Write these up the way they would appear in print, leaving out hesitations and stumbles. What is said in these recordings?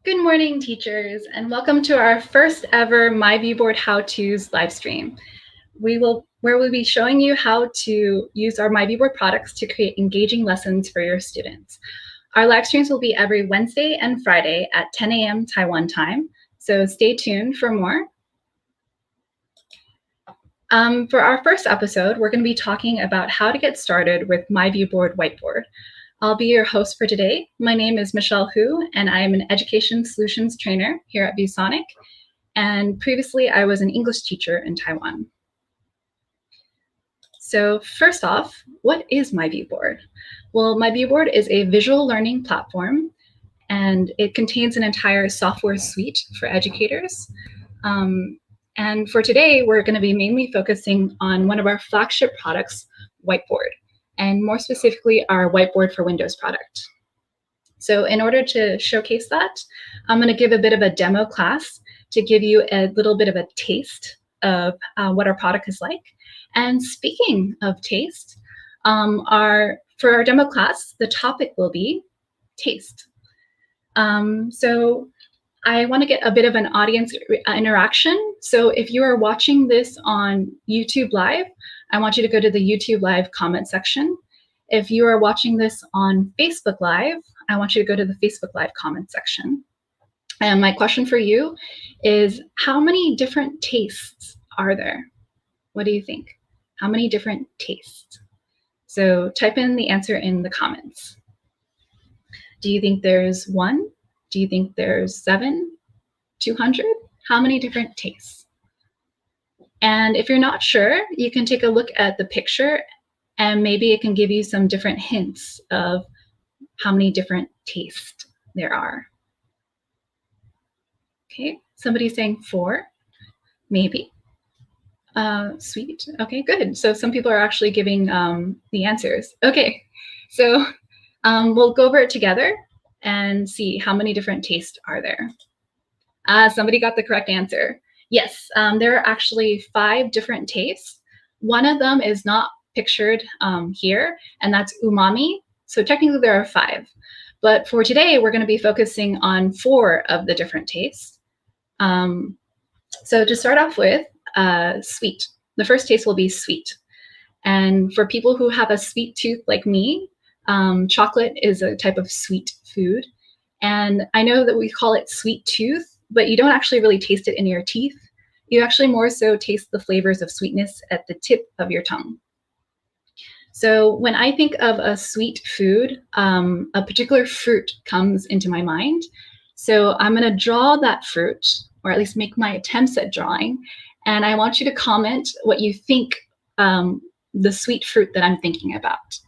Good morning, teachers, and welcome to our first ever myViewBoard How-Tos Livestream. Where we'll be showing you how to use our myViewBoard products to create engaging lessons for your students. Our live streams will be every Wednesday and Friday at 10 a.m. Taiwan time, so stay tuned for more. For our first episode, we're going to be talking about how to get started with myViewBoard Whiteboard. I'll be your host for today. My name is Michelle Hu, and I am an Education Solutions Trainer here at ViewSonic. And previously, I was an English teacher in Taiwan. So first off, what is myViewBoard? Well, myViewBoard is a visual learning platform, and it contains an entire software suite for educators. And for today, we're going to be mainly focusing on one of our flagship products, Whiteboard, and more specifically, our Whiteboard for Windows product. So in order to showcase that, I'm going to give a bit of a demo class to give you a little bit of a taste of what our product is like. And speaking of taste, for our demo class, the topic will be taste. So I want to get a bit of an audience interaction. So if you are watching this on YouTube Live, I want you to go to the YouTube Live comment section. If you are watching this on Facebook Live, I want you to go to the Facebook Live comment section. And my question for you is, how many different tastes are there? What do you think? How many different tastes? So type in the answer in the comments. Do you think there's 1? Do you think there's 7? 200? How many different tastes? And if you're not sure, you can take a look at the picture and maybe it can give you some different hints of how many different tastes there are. Okay, somebody's saying 4, maybe. Sweet, okay, good. So some people are actually giving the answers. Okay, so we'll go over it together and see how many different tastes are there. Somebody got the correct answer. Yes, there are actually 5 different tastes. One of them is not pictured here, and that's umami. So technically there are 5. But for today, we're going to be focusing on 4 of the different tastes. So to start off with, sweet. The first taste will be sweet. And for people who have a sweet tooth like me, chocolate is a type of sweet food. And I know that we call it sweet tooth, but you don't actually really taste it in your teeth. You actually more so taste the flavors of sweetness at the tip of your tongue. So when I think of a sweet food, a particular fruit comes into my mind. So I'm going to draw that fruit, or at least make my attempts at drawing. And I want you to comment what you think the sweet fruit that I'm thinking about.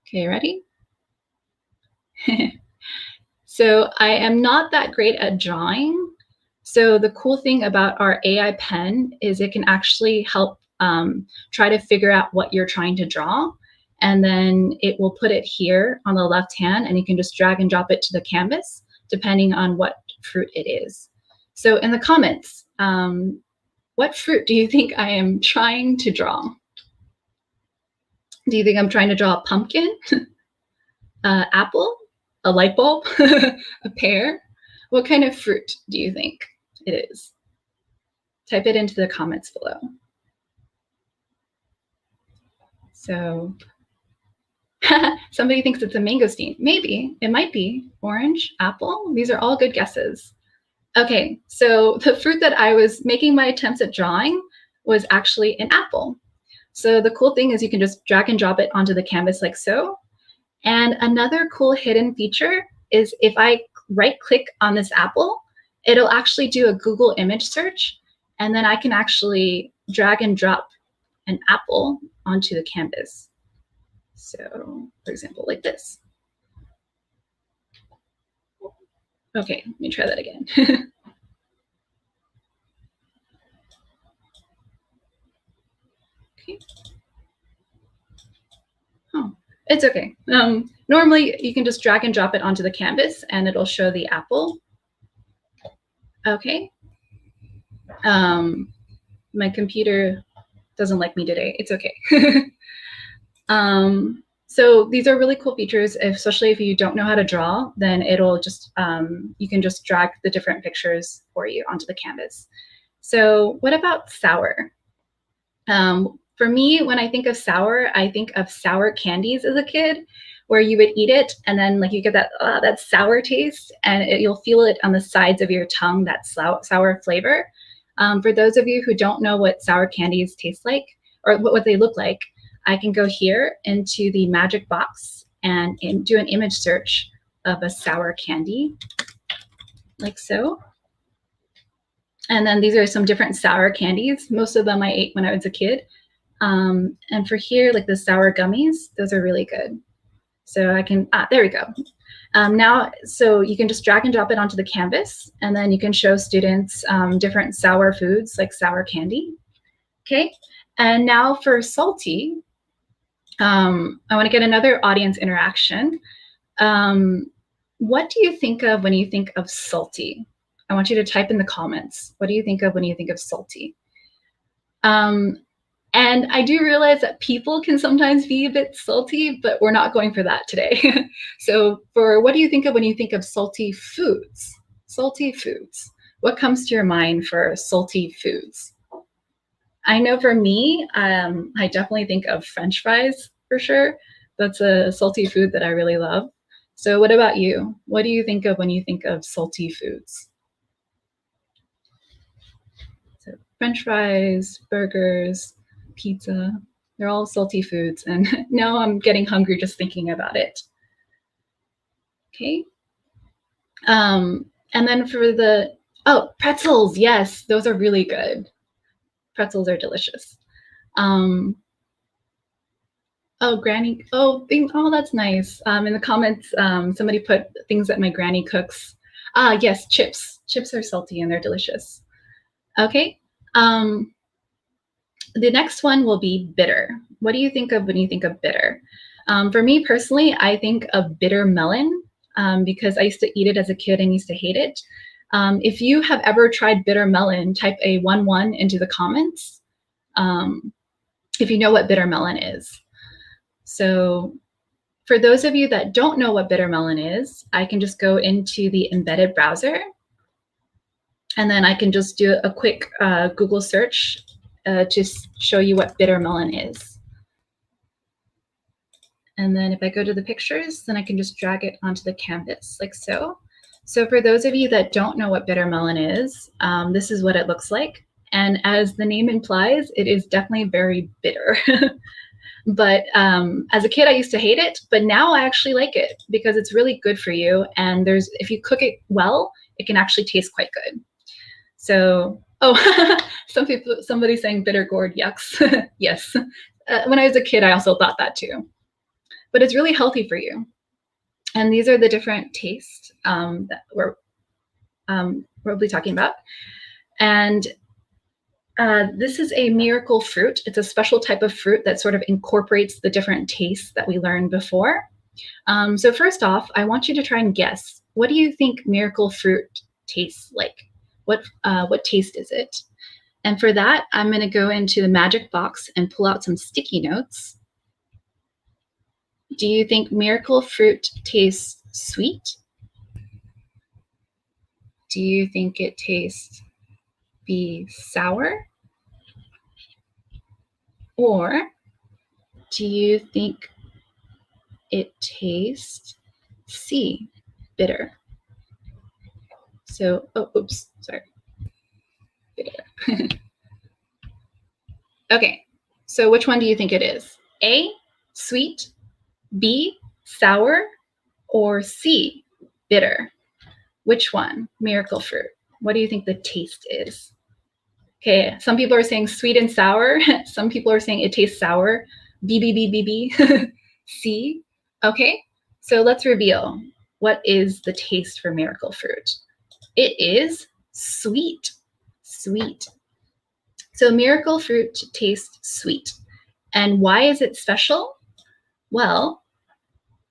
Okay, ready? So I am not that great at drawing. So the cool thing about our AI pen is it can actually help try to figure out what you're trying to draw. And then it will put it here on the left hand, and you can just drag and drop it to the canvas, depending on what fruit it is. So in the comments, what fruit do you think I am trying to draw? Do you think I'm trying to draw a pumpkin, apple, a light bulb, a pear? What kind of fruit do you think it is? Type it into the comments below. So somebody thinks it's a mangosteen. Maybe, it might be orange, apple. These are all good guesses. Okay, so the fruit that I was making my attempts at drawing was actually an apple. So the cool thing is you can just drag and drop it onto the canvas like so. And another cool hidden feature is if I right-click on this apple, it'll actually do a Google image search, and then I can actually drag and drop an apple onto the canvas. So, for example, like this. Okay, let me try that again. Okay. Oh, it's okay. Normally, you can just drag and drop it onto the canvas, and it'll show the apple. Okay. My computer doesn't like me today. It's okay. So these are really cool features, especially if you don't know how to draw, then it'll just, you can just drag the different pictures for you onto the canvas. So what about sour? For me, when I think of sour, I think of sour candies as a kid, where you would eat it and then like you get that sour taste, and you'll feel it on the sides of your tongue, that sour flavor. For those of you who don't know what sour candies taste like or what they look like, I can go here into the magic box and do an image search of a sour candy, like so. And then these are some different sour candies. Most of them I ate when I was a kid. And for here, like the sour gummies, those are really good. So I can, there we go. Now, so you can just drag and drop it onto the canvas, and then you can show students different sour foods like sour candy. Okay, and now for salty, I want to get another audience interaction. What do you think of when you think of salty? I want you to type in the comments. What do you think of when you think of salty? And I do realize that people can sometimes be a bit salty, but we're not going for that today. So for what do you think of when you think of salty foods? Salty foods. What comes to your mind for salty foods? I know for me, I definitely think of French fries for sure. That's a salty food that I really love. So what about you? What do you think of when you think of salty foods? So French fries, burgers, pizza, they're all salty foods. And now I'm getting hungry just thinking about it. Okay. And then for the, oh, pretzels. Yes, those are really good. Pretzels are delicious. Oh, Granny, oh, that's nice. In the comments, somebody put things that my granny cooks. Yes, chips. Chips are salty and they're delicious. Okay. The next one will be bitter. What do you think of when you think of bitter? For me personally, I think of bitter melon because I used to eat it as a kid and used to hate it. If you have ever tried bitter melon, type a 1-1 into the comments if you know what bitter melon is. So for those of you that don't know what bitter melon is, I can just go into the embedded browser, and then I can just do a quick Google search to show you what bitter melon is. And then if I go to the pictures, then I can just drag it onto the canvas like so. So for those of you that don't know what bitter melon is, this is what it looks like. And as the name implies, it is definitely very bitter. But as a kid, I used to hate it, but now I actually like it because it's really good for you. And if you cook it well, it can actually taste quite good. So, oh, somebody's saying bitter gourd, yucks. Yes. When I was a kid, I also thought that too. But it's really healthy for you. And these are the different tastes that we'll be talking about. And this is a miracle fruit. It's a special type of fruit that sort of incorporates the different tastes that we learned before. So first off, I want you to try and guess. What do you think miracle fruit tastes like? What taste is it? And for that, I'm going to go into the magic box and pull out some sticky notes. Do you think miracle fruit tastes sweet? Do you think it tastes sour? Or do you think it tastes bitter? So, oh, oops, sorry. Bitter. Okay, so which one do you think it is? A, sweet, B, sour, or C, bitter? Which one? Miracle fruit. What do you think the taste is? Okay, some people are saying sweet and sour. Some people are saying it tastes sour. B, B, B, B, B. C. Okay, so let's reveal. What is the taste for miracle fruit? It is sweet. Sweet. So miracle fruit tastes sweet. And why is it special? Well,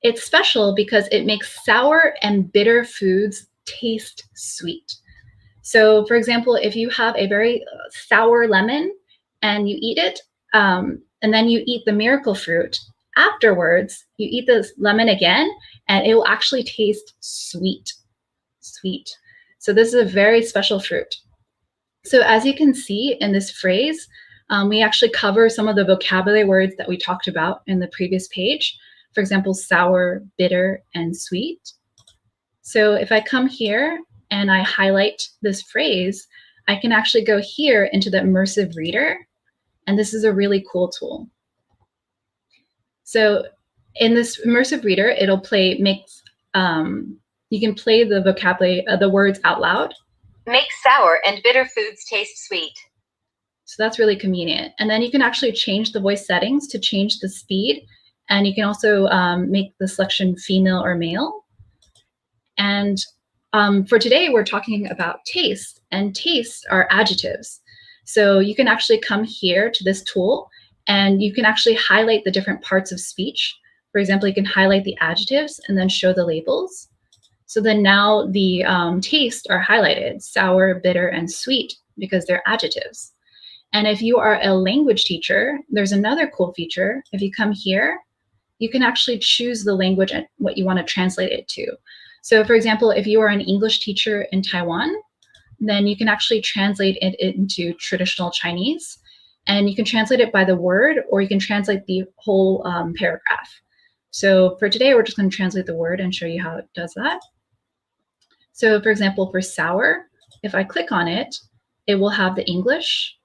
it's special because it makes sour and bitter foods taste sweet. So for example, if you have a very sour lemon and you eat it, and then you eat the miracle fruit, afterwards, you eat this lemon again, and it will actually taste sweet. Sweet. So this is a very special fruit. So as you can see in this phrase, we actually cover some of the vocabulary words that we talked about in the previous page. For example, sour, bitter, and sweet. So if I come here and I highlight this phrase, I can actually go here into the immersive reader, and this is a really cool tool. So in this immersive reader, it'll play, you can play the vocabulary, the words out loud. Make sour and bitter foods taste sweet. So that's really convenient. And then you can actually change the voice settings to change the speed. And you can also make the selection female or male. And for today, we're talking about taste, and tastes are adjectives. So you can actually come here to this tool, and you can actually highlight the different parts of speech. For example, you can highlight the adjectives and then show the labels. So then now the tastes are highlighted, sour, bitter, and sweet, because they're adjectives. And if you are a language teacher, there's another cool feature. If you come here, you can actually choose the language and what you want to translate it to. So for example, if you are an English teacher in Taiwan, then you can actually translate it into traditional Chinese. And you can translate it by the word, or you can translate the whole paragraph. So for today, we're just going to translate the word and show you how it does that. So for example, for sour, if I click on it, it will have the English,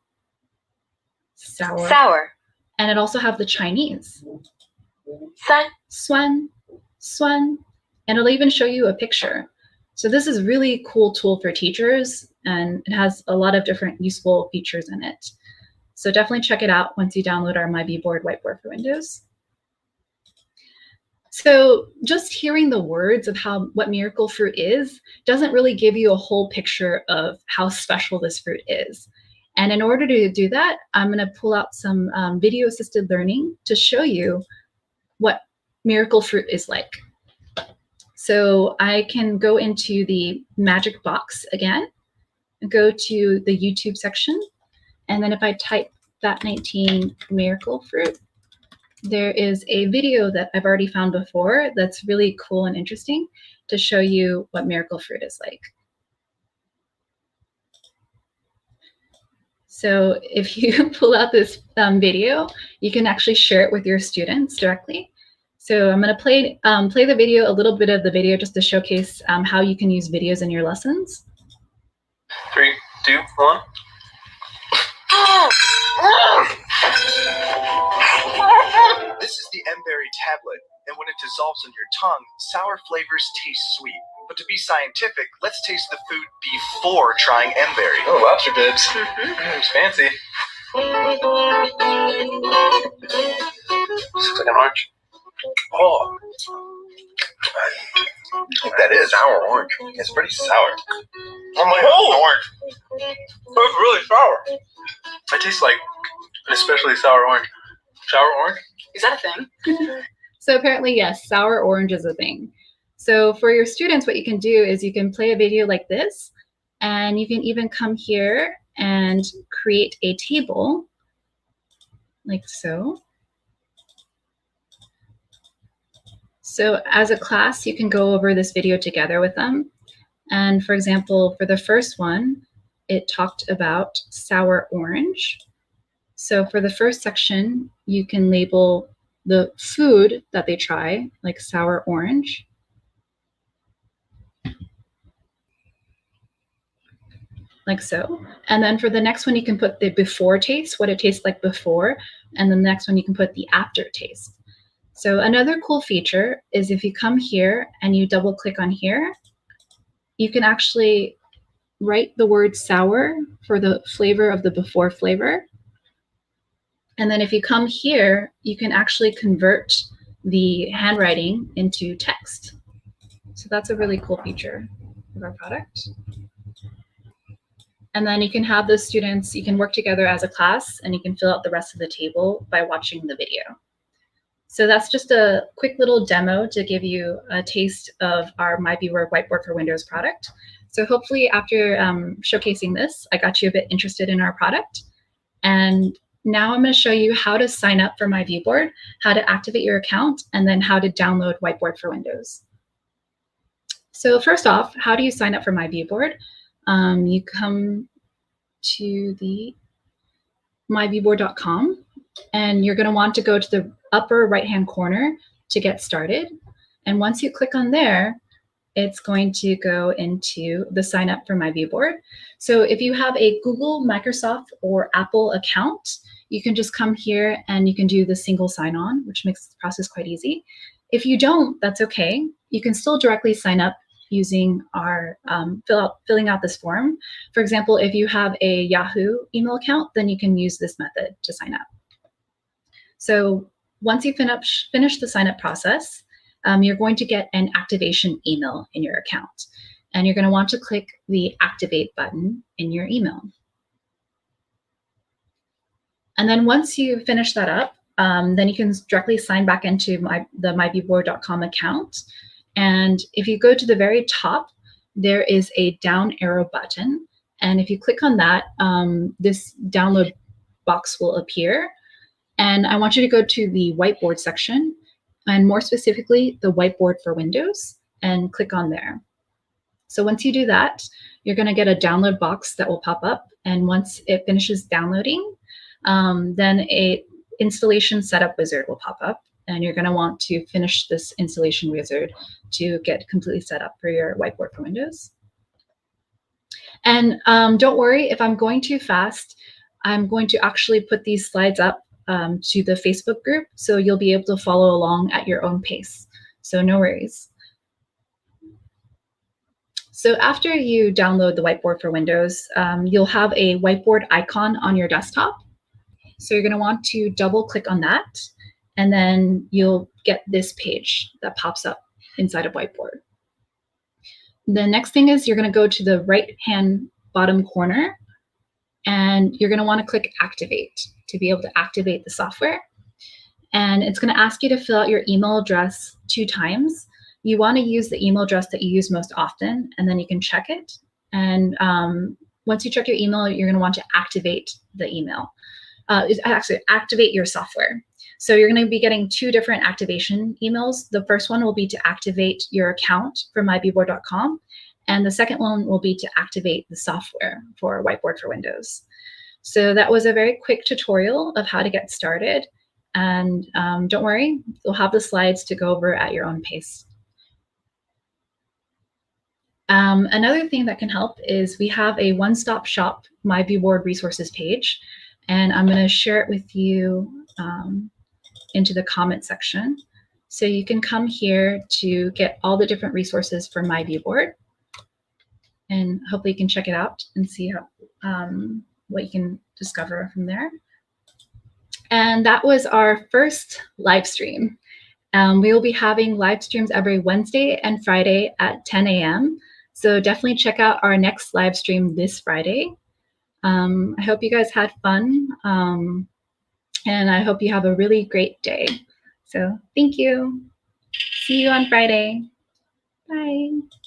sour. Sour. And it also have the Chinese. Sun. Suan, suan. And it'll even show you a picture. So this is a really cool tool for teachers, and it has a lot of different useful features in it. So definitely check it out once you download our myViewBoard Whiteboard for Windows. So just hearing the words of what miracle fruit is doesn't really give you a whole picture of how special this fruit is. And in order to do that, I'm going to pull out some video-assisted learning to show you what miracle fruit is like. So I can go into the magic box again, go to the YouTube section, and then if I type FAT19 miracle fruit, there is a video that I've already found before that's really cool and interesting to show you what miracle fruit is like. So if you pull out this video, you can actually share it with your students directly. So I'm going to play the video, a little bit of the video, just to showcase how you can use videos in your lessons. 3, 2, 1. This is the Mberry tablet, and when it dissolves on your tongue, sour flavors taste sweet. But to be scientific, let's taste the food before trying Mberry. Oh, lobster bibs. It's fancy. This looks like an orange. Oh, I think that is sour orange. It's pretty sour. I'm like, oh, orange. It's really sour. It tastes like an especially sour orange. Sour orange? Is that a thing? So apparently, yes, sour orange is a thing. So for your students, what you can do is you can play a video like this, and you can even come here and create a table like so. So as a class, you can go over this video together with them. And for example, for the first one, it talked about sour orange. So for the first section, you can label the food that they try, like sour orange. Like so. And then for the next one, you can put the before taste, what it tastes like before. And then the next one, you can put the after taste. So another cool feature is if you come here and you double click on here, you can actually write the word sour for the flavor of the before flavor. And then if you come here, you can actually convert the handwriting into text. So that's a really cool feature of our product. And then you can have the students, you can work together as a class, and you can fill out the rest of the table by watching the video. So that's just a quick little demo to give you a taste of our myViewBoard Whiteboard for Windows product. So hopefully after showcasing this, I got you a bit interested in our product. And now I'm going to show you how to sign up for myViewBoard, how to activate your account, and then how to download Whiteboard for Windows. So first off, how do you sign up for myViewBoard? You come to the myviewboard.com, and you're going to want to go to the upper right-hand corner to get started. And once you click on there, it's going to go into the sign up for myViewBoard. So if you have a Google, Microsoft, or Apple account, you can just come here and you can do the single sign-on, which makes the process quite easy. If you don't, that's okay. You can still directly sign up using our filling out this form. For example, if you have a Yahoo email account, then you can use this method to sign up. So once you finish the sign up process, you're going to get an activation email in your account. And you're going to want to click the activate button in your email. And then once you finish that up, then you can directly sign back into the myviewboard.com account. And if you go to the very top, there is a down arrow button. And if you click on that, this download box will appear. And I want you to go to the Whiteboard section, and more specifically, the Whiteboard for Windows, and click on there. So once you do that, you're going to get a download box that will pop up. And once it finishes downloading, then a installation setup wizard will pop up. And you're going to want to finish this installation wizard to get completely set up for your Whiteboard for Windows. And don't worry, if I'm going too fast, I'm going to actually put these slides up to the Facebook group, so you'll be able to follow along at your own pace. So no worries. So after you download the Whiteboard for Windows, you'll have a whiteboard icon on your desktop. So you're going to want to double click on that, and then you'll get this page that pops up inside of Whiteboard. The next thing is you're going to go to the right-hand bottom corner, and you're going to want to click Activate to be able to activate the software. And it's going to ask you to fill out your email address 2 times. You want to use the email address that you use most often, and then you can check it. And once you check your email, you're going to want to activate the email. Actually, activate your software. So you're going to be getting 2 different activation emails. The first one will be to activate your account for myviewboard.com. And the second one will be to activate the software for Whiteboard for Windows. So that was a very quick tutorial of how to get started. And don't worry, you'll have the slides to go over at your own pace. Another thing that can help is we have a one-stop shop myViewBoard resources page. And I'm going to share it with you into the comment section. So you can come here to get all the different resources for myViewBoard. And hopefully you can check it out and see how, what you can discover from there. And that was our first live stream. We will be having live streams every Wednesday and Friday at 10 a.m. So definitely check out our next live stream this Friday. I hope you guys had fun, and I hope you have a really great day. So thank you. See you on Friday. Bye.